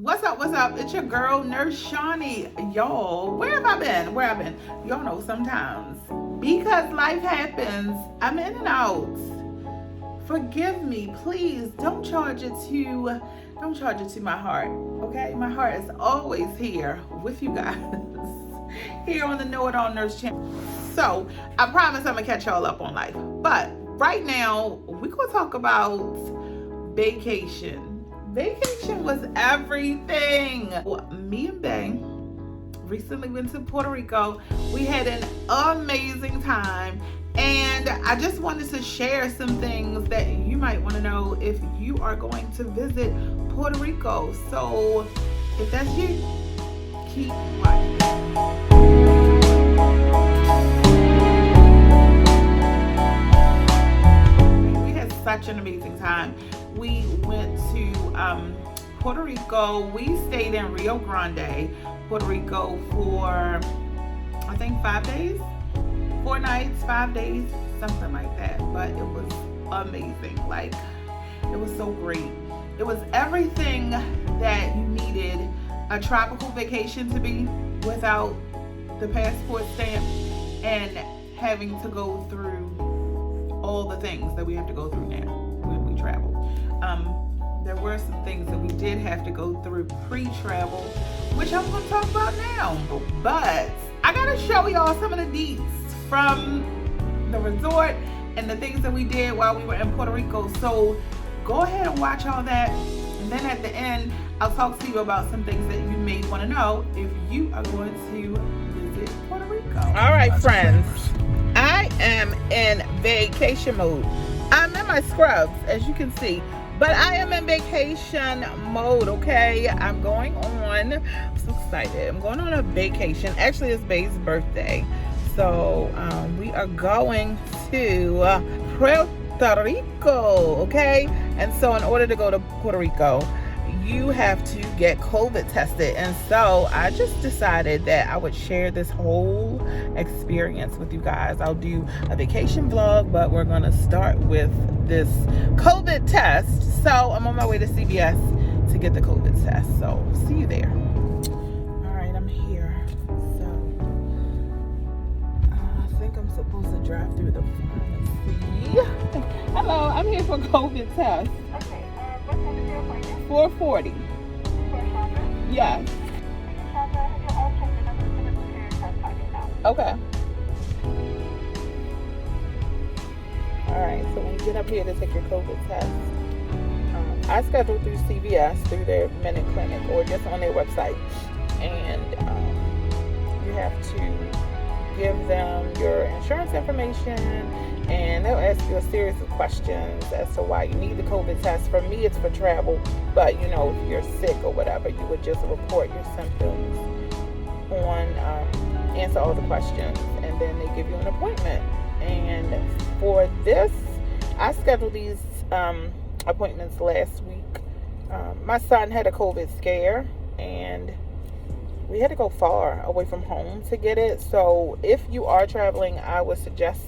What's up? What's up? It's your girl, Nurse Channie. Y'all, where have I been? Where I've been? Y'all know sometimes because life happens, I'm in and out. Forgive me, please. Don't charge it to my heart. Okay, my heart is always here with you guys. Here on the Know It All Nurse Channel. So I promise I'm gonna catch y'all up on life. But right now we're gonna talk about Baecation. Baecation was everything. Well, me and Bae recently went to Puerto Rico. We had an amazing time, and I just wanted to share some things that you might want to know if you are going to visit Puerto Rico. So if that's you, keep watching. We had such an amazing time. We went to Puerto Rico. We stayed in Rio Grande, Puerto Rico for I think 5 days, 4 nights, 5 days, something like that. But it was amazing. Like, it was so great. It was everything that you needed a tropical vacation to be without the passport stamp and having to go through all the things that we have to go through now when we travel. There were some things that we did have to go through pre-travel, which I'm going to talk about now. But I got to show y'all some of the deets from the resort and the things that we did while we were in Puerto Rico. So go ahead and watch all that. And then at the end, I'll talk to you about some things that you may want to know if you are going to visit Puerto Rico. All right, friends. I am in vacation mode. I'm in my scrubs, as you can see. But I am in vacation mode, okay? I'm going on, I'm so excited. I'm going on a vacation. Actually, it's Bae's birthday. So we are going to Puerto Rico, okay? And so in order to go to Puerto Rico, you have to get COVID tested. And so I just decided that I would share this whole experience with you guys. I'll do a vacation vlog, but we're gonna start with this COVID test. So I'm on my way to CVS to get the COVID test. So see you there. All right, I'm here. So I think I'm supposed to drive through the pharmacy. Hello, I'm here for COVID test. Okay, what time is your appointment? 4:40. For Chandra? Yes. Chandra, have you all checked in? I'm just going to prepare your test packet now. Okay. All right, so when you get up here to take your COVID test, I scheduled through CVS, through their Minute Clinic, or just on their website. And you have to give them your insurance information, and they'll ask you a series of questions as to why you need the COVID test. For me, it's for travel, but you know, if you're sick or whatever, you would just report your symptoms on, answer all the questions, and then they give you an appointment. And for this, I scheduled these appointments last week. My son had a COVID scare, and we had to go far away from home to get it. So if you are traveling, I would suggest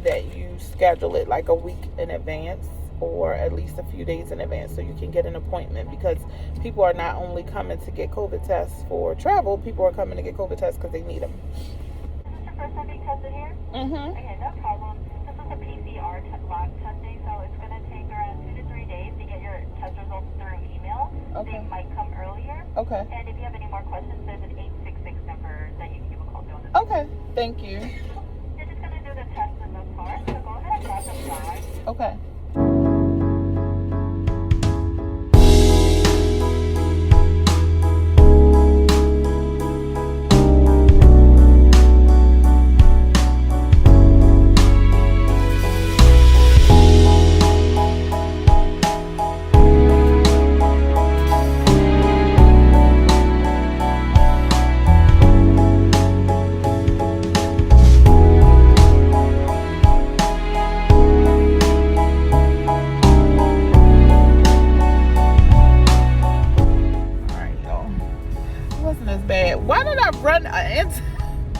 that you schedule it like a week in advance, or at least a few days in advance, so you can get an appointment, because people are not only coming to get COVID tests for travel, people are coming to get COVID tests because they need them. Is this your first time being tested here? Mm-hmm. Okay, no problem. This is a PCR lab testing, so it's going to take around 2 to 3 days to get your test results through email. Okay. They might come earlier. Okay. And if you have any more questions, there's an 866 number that you can give a call to on this. Okay. Thank you. You're just going to do the test in the car, so go ahead and grab the flag. Okay.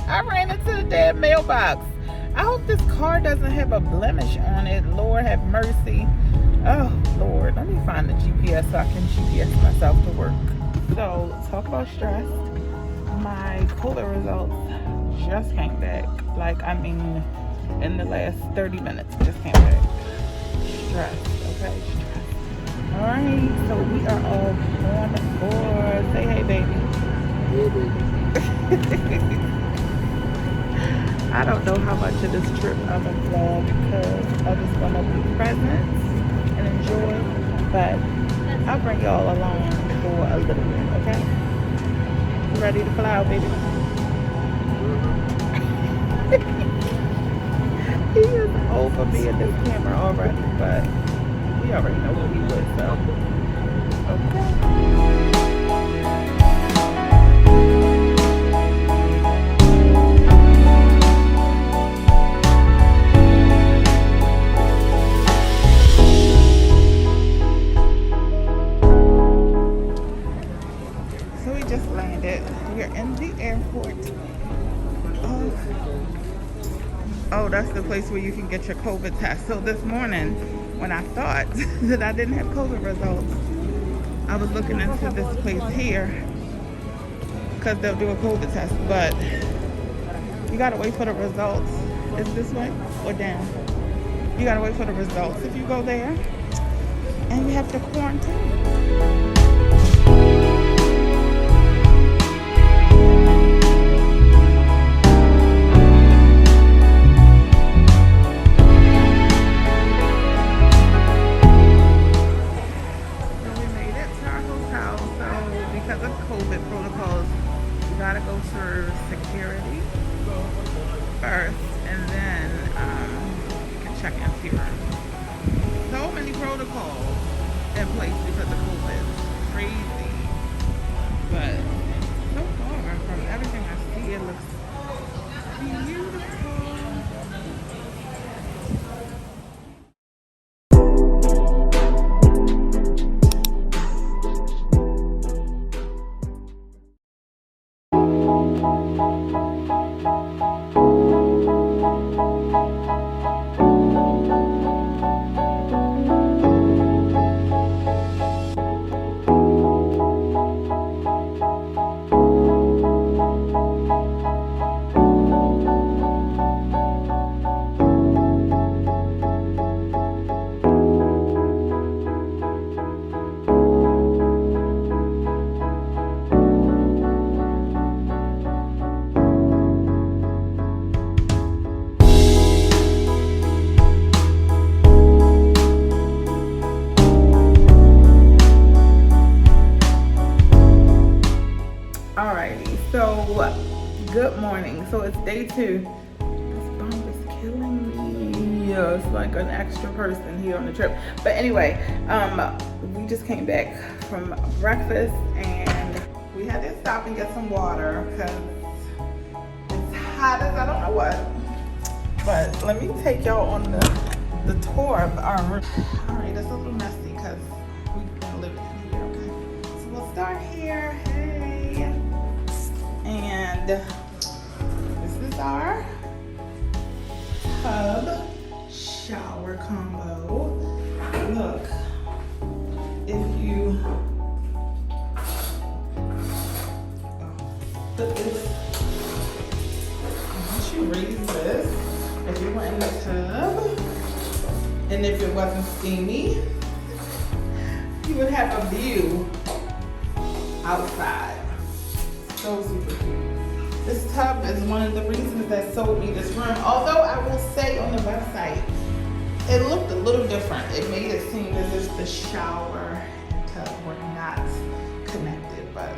I ran into the damn mailbox. I hope this car doesn't have a blemish on it. Lord have mercy. Oh Lord, let me find the GPS so I can GPS myself to work. So talk about stress. My COVID results just came back. Like, I mean, in the last 30 minutes, just came back. Stress, okay? Stress. Alright, so we are all on board. Say hey, baby. Hey, baby. I don't know how much of this trip I'm gonna vlog because I just want to be present and enjoy, but I'll bring y'all along for a little bit, okay? You ready to fly out, baby? He is over me in this camera already, but we already know what he would, so okay. We're in the airport. Oh, that's the place where you can get your COVID test. So this morning, when I thought that I didn't have COVID results, I was looking into this place here because they'll do a COVID test, but you gotta wait for the results. Is this way or down? You gotta wait for the results if you go there, and you have to quarantine. First, and then you can check in here. So many protocols in place because of COVID. Crazy. But so far, from everything I see, it looks beautiful. Good morning. So it's day 2. This bump is killing me. It's like an extra person here on the trip. But anyway, we just came back from breakfast and we had to stop and get some water because it's hot as I don't know what. But let me take y'all on the tour of our room. All right, it's a little messy because we've been living in here. Okay, so we'll start here. Hey, and this is our tub shower combo. Look, if you put this, once you raise this, if you were in the tub, and if it wasn't steamy, you would have a view outside. So super cute. This tub is one of the reasons that sold me this room. Although I will say on the website, it looked a little different. It made it seem as if the shower and tub were not connected, but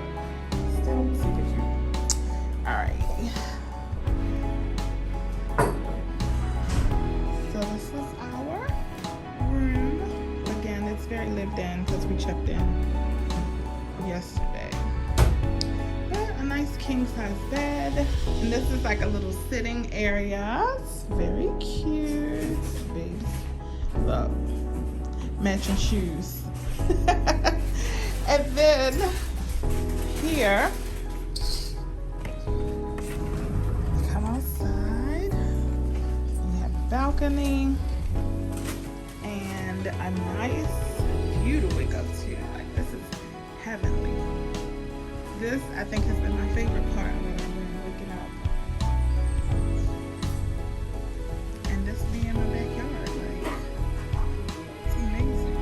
still super cute. All right. So this is our room. Again, it's very lived in because we checked in yesterday. A nice king size bed, and this is like a little sitting area. It's very cute, babes. Look, matching shoes. And then here, come outside. We have a balcony and a nice view to wake up to. Like, this is heavenly. This, I think, has been my favorite part of it. Waking up. And this being my backyard. Like, it's amazing.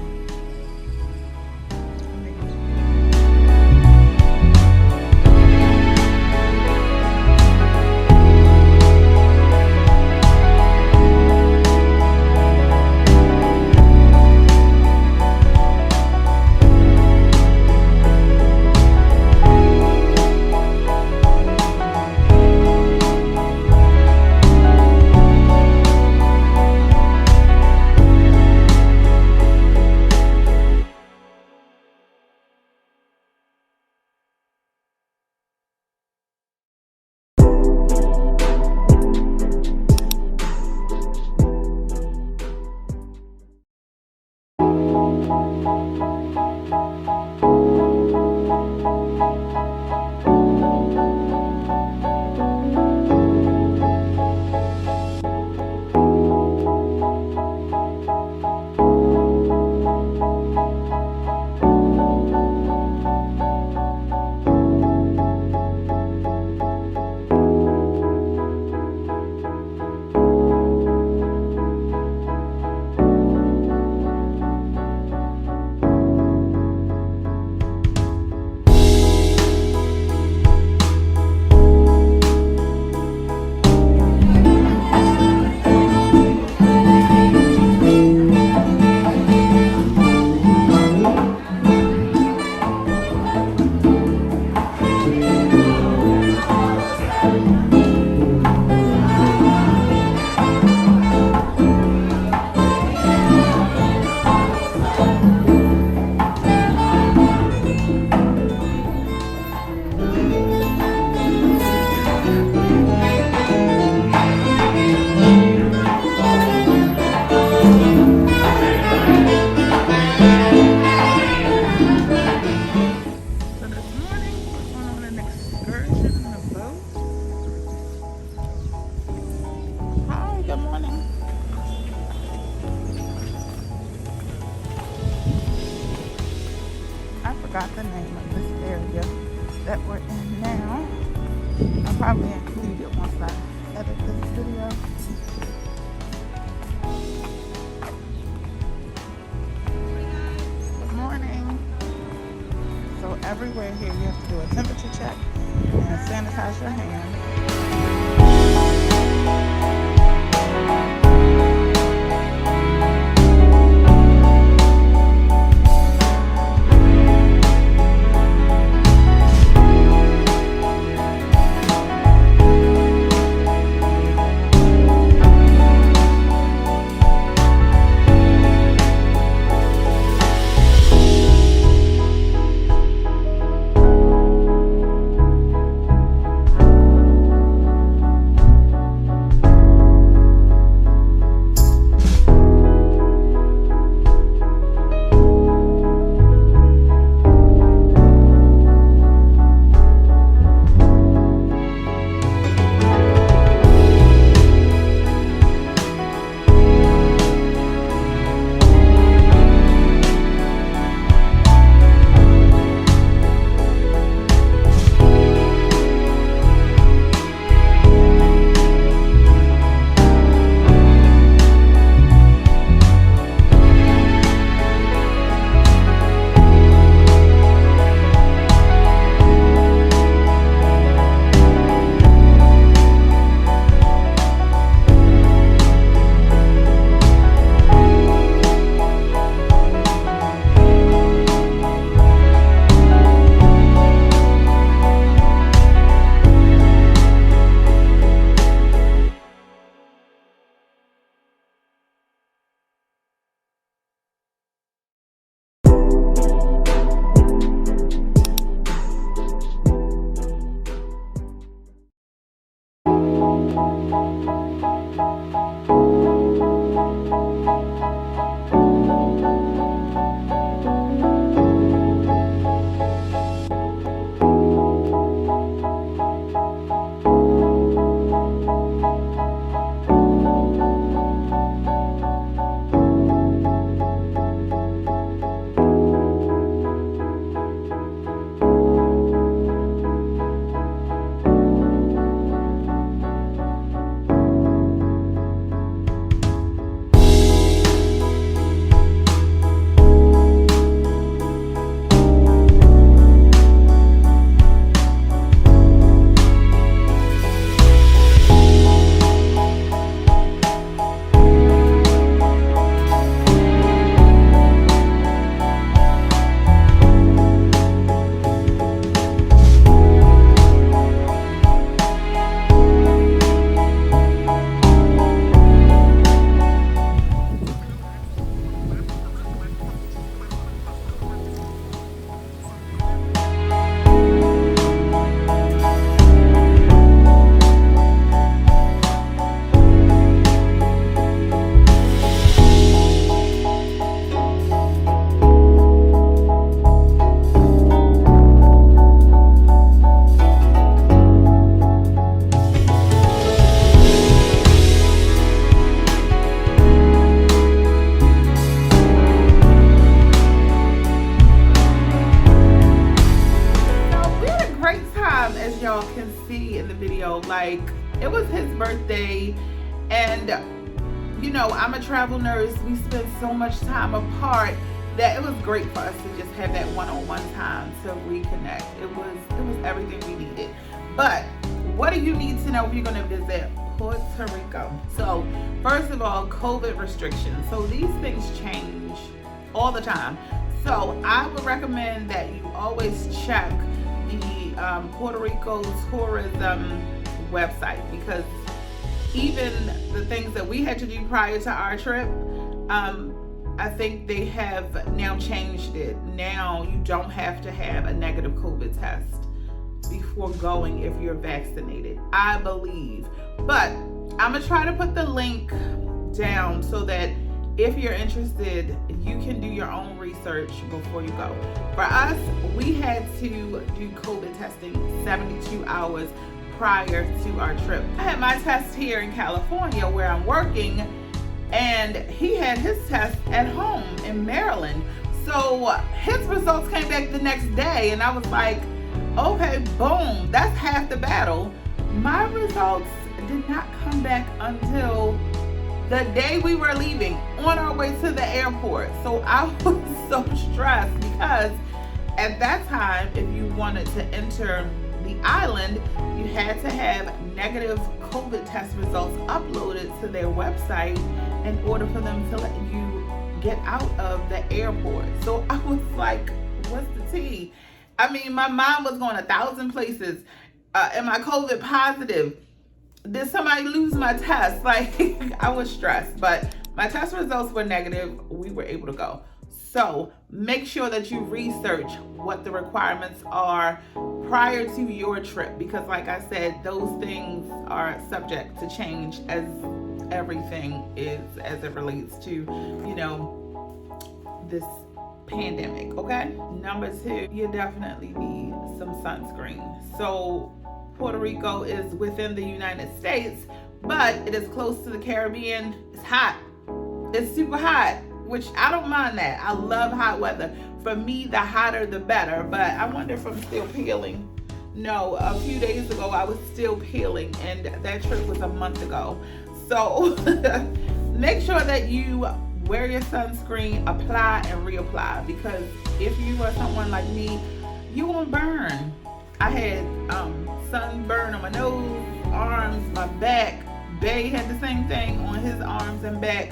Forgot the name of this area that we're in now. I'll probably include it once I edit this video. Good morning. So everywhere here you have to do a temperature check and sanitize your hands. y'all can see in the video, like, it was his birthday, and you know, I'm a travel nurse. We spend so much time apart that it was great for us to just have that one-on-one time to reconnect. It was everything we needed. But what do you need to know if you're going to visit Puerto Rico? So first of all, COVID restrictions. So these things change all the time. So I would recommend that you always check the Puerto Rico tourism website, because even the things that we had to do prior to our trip, I think they have now changed it. Now you don't have to have a negative COVID test before going if you're vaccinated, I believe. But I'm gonna try to put the link down so that if you're interested, you can do your own research before you go. For us, we had to do COVID testing 72 hours prior to our trip. I had my test here in California where I'm working, and he had his test at home in Maryland. So his results came back the next day, and I was like, okay, boom, that's half the battle. My results did not come back until the day we were leaving, on our way to the airport. So I was so stressed, because at that time, if you wanted to enter the island, you had to have negative COVID test results uploaded to their website in order for them to let you get out of the airport. So I was like, what's the tea? I mean, my mind was going 1,000 places. Am I COVID positive? Did somebody lose my test? Like, I was stressed, but my test results were negative. We were able to go. So make sure that you research what the requirements are prior to your trip, because like I said, those things are subject to change as everything is, as it relates to, you know, this pandemic, okay? Number 2, you definitely need some sunscreen. So Puerto Rico is within the United States, but it is close to the Caribbean. It's hot. It's super hot, which I don't mind that. I love hot weather. For me, the hotter the better, but I wonder if I'm still peeling. No, a few days ago I was still peeling, and that trip was a month ago. So make sure that you wear your sunscreen, apply and reapply, because if you are someone like me, you won't burn. I had sunburn on my nose, arms, my back. Bae had the same thing on his arms and back.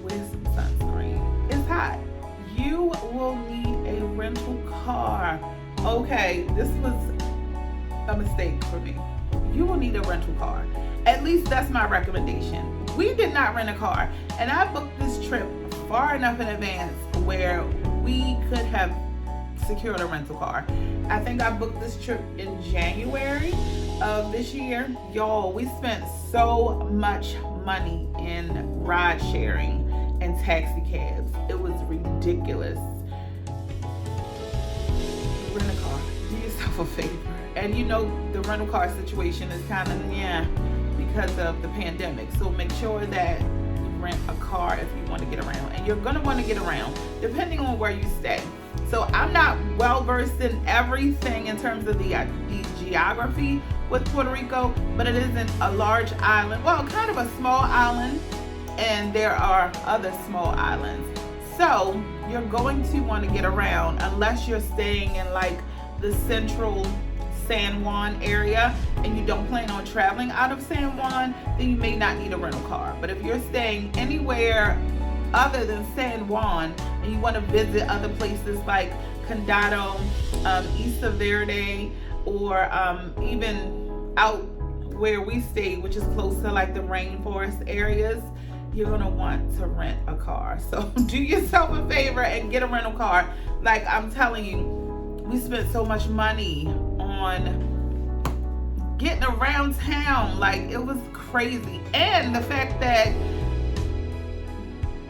Wear some sunscreen. It's hot. You will need a rental car. Okay, this was a mistake for me. You will need a rental car. At least that's my recommendation. We did not rent a car, and I booked this trip far enough in advance where we could have secured a rental car. I think I booked this trip in January of this year. Y'all, we spent so much money in ride sharing and taxi cabs. It was ridiculous. Rent a car. Do yourself a favor. And you know, the rental car situation is kind of because of the pandemic. So make sure that you rent a car if you want to get around. And you're going to want to get around depending on where you stay. So I'm not well versed in everything in terms of the geography with Puerto Rico, but it isn't a large island. Well, kind of a small island, and there are other small islands. So you're going to want to get around, unless you're staying in like the central San Juan area and you don't plan on traveling out of San Juan, then you may not need a rental car. But if you're staying anywhere other than San Juan and you want to visit other places like Condado, Isla Verde, or even out where we stayed, which is close to like the rainforest areas, you're going to want to rent a car. So do yourself a favor and get a rental car. Like I'm telling you, we spent so much money on getting around town. Like, it was crazy. And the fact that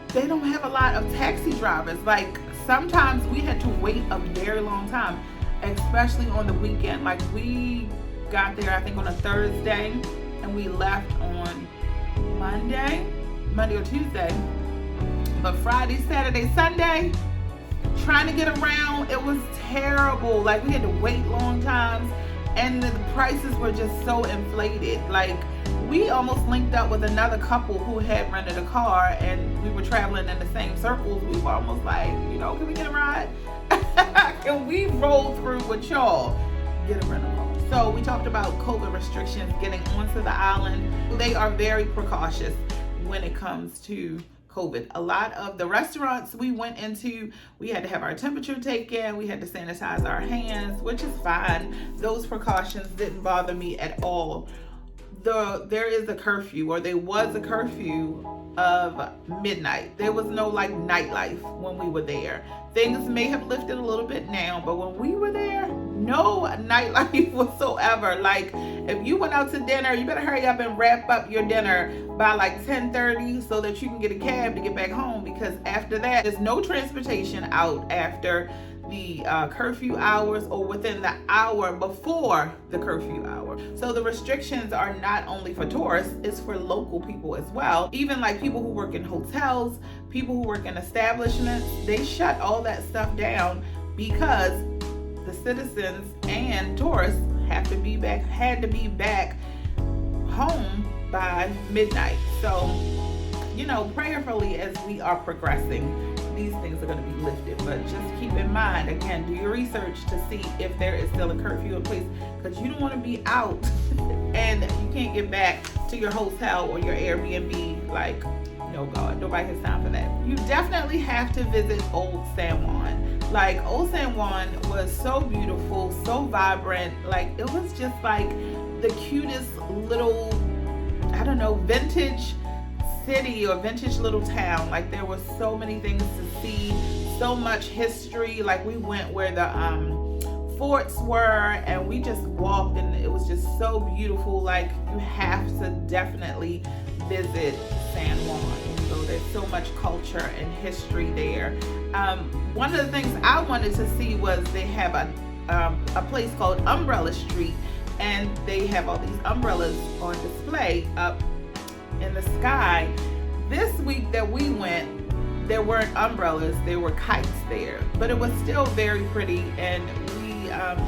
they don't have a lot of taxi drivers. Like, sometimes we had to wait a very long time, especially on the weekend. Like, we got there, I think, on a Thursday, and we left on Monday or Tuesday. But Friday, Saturday, Sunday, trying to get around, it was terrible. Like, we had to wait long times. and the prices were just so inflated. Like, we almost linked up with another couple who had rented a car, and we were traveling in the same circles. We were almost like, can we get a ride? Can we roll through with y'all? Get a rental car. So we talked about COVID restrictions getting onto the island. They are very precautious when it comes to COVID. A lot of the restaurants we went into, we had to have our temperature taken. We had to sanitize our hands, which is fine. Those precautions didn't bother me at all. There is a curfew, or there was a curfew of midnight. There was no like nightlife when we were there. Things may have lifted a little bit now, but when we were there, no nightlife whatsoever. Like, if you went out to dinner, you better hurry up and wrap up your dinner by like 10:30 so that you can get a cab to get back home, because after that, there's no transportation out after the curfew hours or within the hour before the curfew hour. So the restrictions are not only for tourists, it's for local people as well. Even like people who work in hotels, people who work in establishments, they shut all that stuff down because the citizens and tourists had to be back home by midnight. So, prayerfully, as we are progressing, these things are going to be lifted. But just keep in mind, again, do your research to see if there is still a curfew in place, because you don't want to be out and you can't get back to your hotel or your Airbnb. Like, no God, nobody has time for that. You definitely have to visit Old San Juan. Like, Old San Juan was so beautiful, so vibrant. Like, it was just like the cutest little, vintage city or vintage little town. Like, there were so many things to see, so much history. Like, we went where the forts were, and we just walked, and it was just so beautiful. Like, you have to definitely visit San Juan. So there's so much culture and history there. One of the things I wanted to see was they have a place called Umbrella Street, and they have all these umbrellas on display up in the sky. This week that we went, there weren't umbrellas, there were kites there, but it was still very pretty, and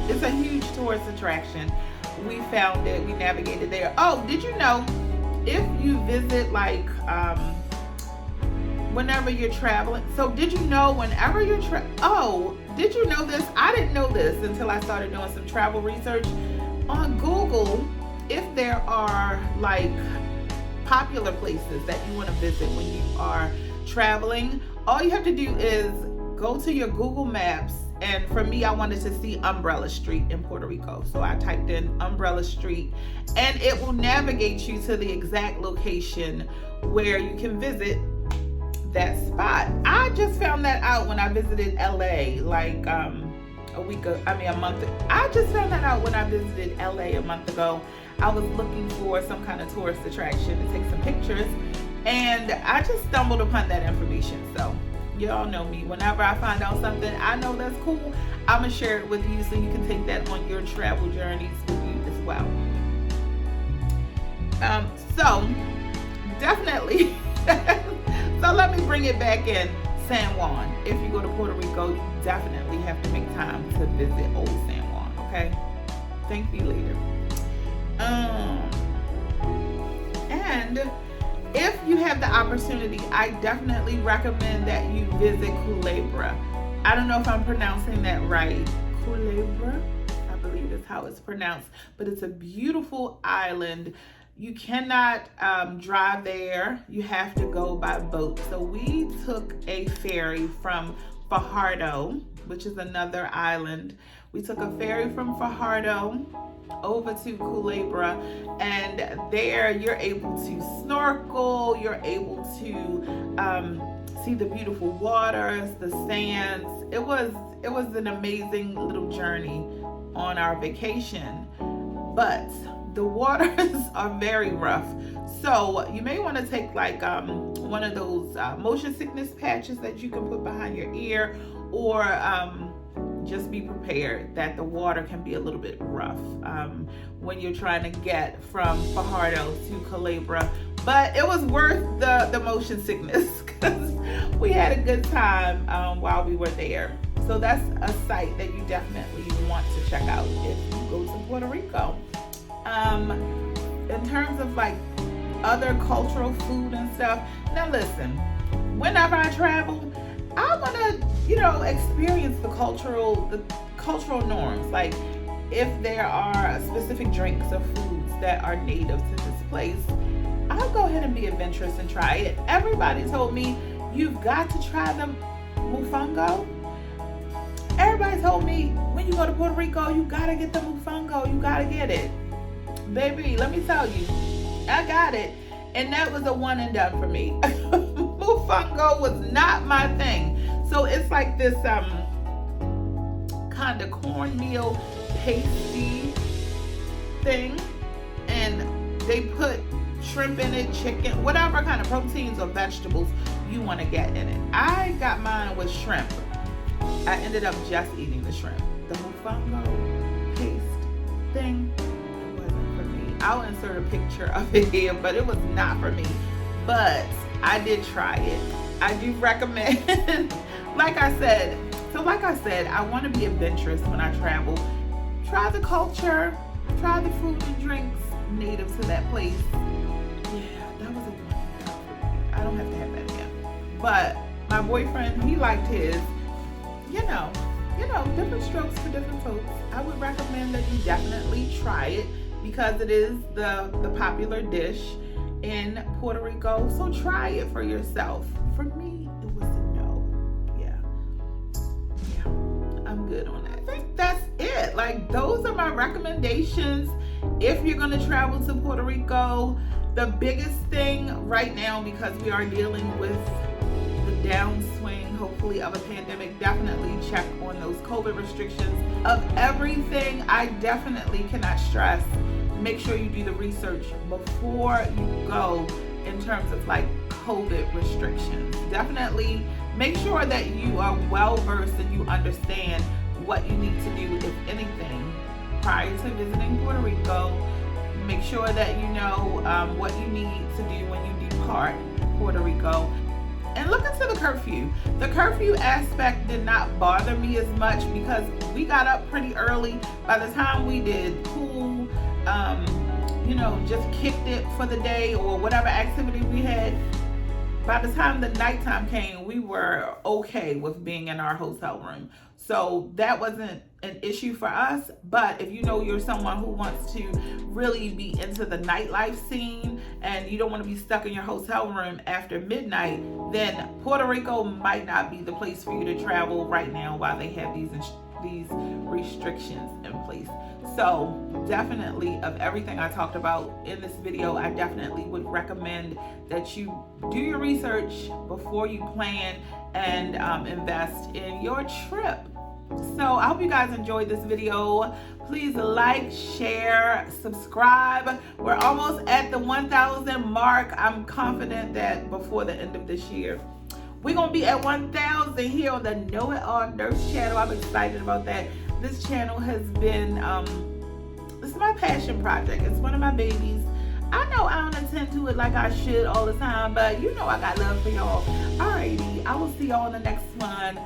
it's a huge tourist attraction. We found it, we navigated there. Oh, did you know, if you visit like whenever you're traveling, so did you know whenever you're did you know this? I didn't know this until I started doing some travel research on Google. If there are like popular places that you want to visit when you are traveling, all you have to do is go to your Google Maps, and for me, I wanted to see Umbrella Street in Puerto Rico, so I typed in Umbrella Street, and it will navigate you to the exact location where you can visit that spot. I just found that out when I visited LA like a month. I just found that out when I visited LA a month ago. I was looking for some kind of tourist attraction to take some pictures, and I just stumbled upon that information. So y'all know me. Whenever I find out something I know that's cool, I'm gonna share it with you so you can take that on your travel journeys with you as well. So definitely. So let me bring it back in. San Juan. If you go to Puerto Rico, you definitely have to make time to visit Old San Juan. Okay. Thank you later. And if you have the opportunity, I definitely recommend that you visit Culebra. I don't know if I'm pronouncing that right. Culebra, I believe is how it's pronounced, but it's a beautiful island. You cannot drive there. You have to go by boat. So we took a ferry from Fajardo, which is another island. We took a ferry from Fajardo over to Culebra, and there you're able to snorkel, you're able to see the beautiful waters, the sands. It was an amazing little journey on our vacation, but the waters are very rough. So you may want to take like one of those motion sickness patches that you can put behind your ear, or just be prepared that the water can be a little bit rough when you're trying to get from Fajardo to Culebra. But it was worth the motion sickness because we had a good time while we were there. So that's a site that you definitely want to check out if you go to Puerto Rico. In terms of like other cultural food and stuff, now listen, whenever I travel, I want to, experience the cultural norms. Like if there are specific drinks or foods that are native to this place, I'll go ahead and be adventurous and try it. Everybody told me, you've got to try the mofongo. Everybody told me, when you go to Puerto Rico, you gotta get the mofongo. You gotta get it. Baby, let me tell you, I got it. And that was a one and done for me. Mofongo was not my thing. So it's like this kind of cornmeal pasty thing. And they put shrimp in it, chicken, whatever kind of proteins or vegetables you want to get in it. I got mine with shrimp. I ended up just eating the shrimp. The mofongo paste thing, it wasn't for me. I'll insert a picture of it here, but it was not for me. But I did try it. I do recommend, like I said, I want to be adventurous when I travel. Try the culture, try the food and drinks native to that place. Yeah, that was a one. I don't have to have that again. But my boyfriend, he liked his. Different strokes for different folks. I would recommend that you definitely try it because it is the popular dish in Puerto Rico. So try it for yourself. For me, it was a no. Yeah, I'm good on that. I think that's it. Like, those are my recommendations if you're going to travel to Puerto Rico. The biggest thing right now, because we are dealing with the downswing, hopefully, of a pandemic, definitely check on those COVID restrictions. Of everything, I definitely cannot stress, make sure you do the research before you go in terms of like COVID restrictions. Definitely make sure that you are well versed and you understand what you need to do, if anything, prior to visiting Puerto Rico. Make sure that you know what you need to do when you depart Puerto Rico. And look into the curfew. The curfew aspect did not bother me as much because we got up pretty early. By the time we did pool, just kicked it for the day or whatever activity we had, by the time the nighttime came, we were okay with being in our hotel room. So that wasn't an issue for us. But if you're someone who wants to really be into the nightlife scene and you don't want to be stuck in your hotel room after midnight, then Puerto Rico might not be the place for you to travel right now while they have these restrictions in place. So definitely, of everything I talked about in this video, I definitely would recommend that you do your research before you plan and invest in your trip. So I hope you guys enjoyed this video. Please like, share, subscribe. We're almost at the 1,000 mark. I'm confident that before the end of this year, we're going to be at 1,000 here on the Know It All Nurse channel. I'm excited about that. This channel has been, it's my passion project. It's one of my babies. I know I don't attend to it like I should all the time, but I got love for y'all. Alrighty, I will see y'all in the next one.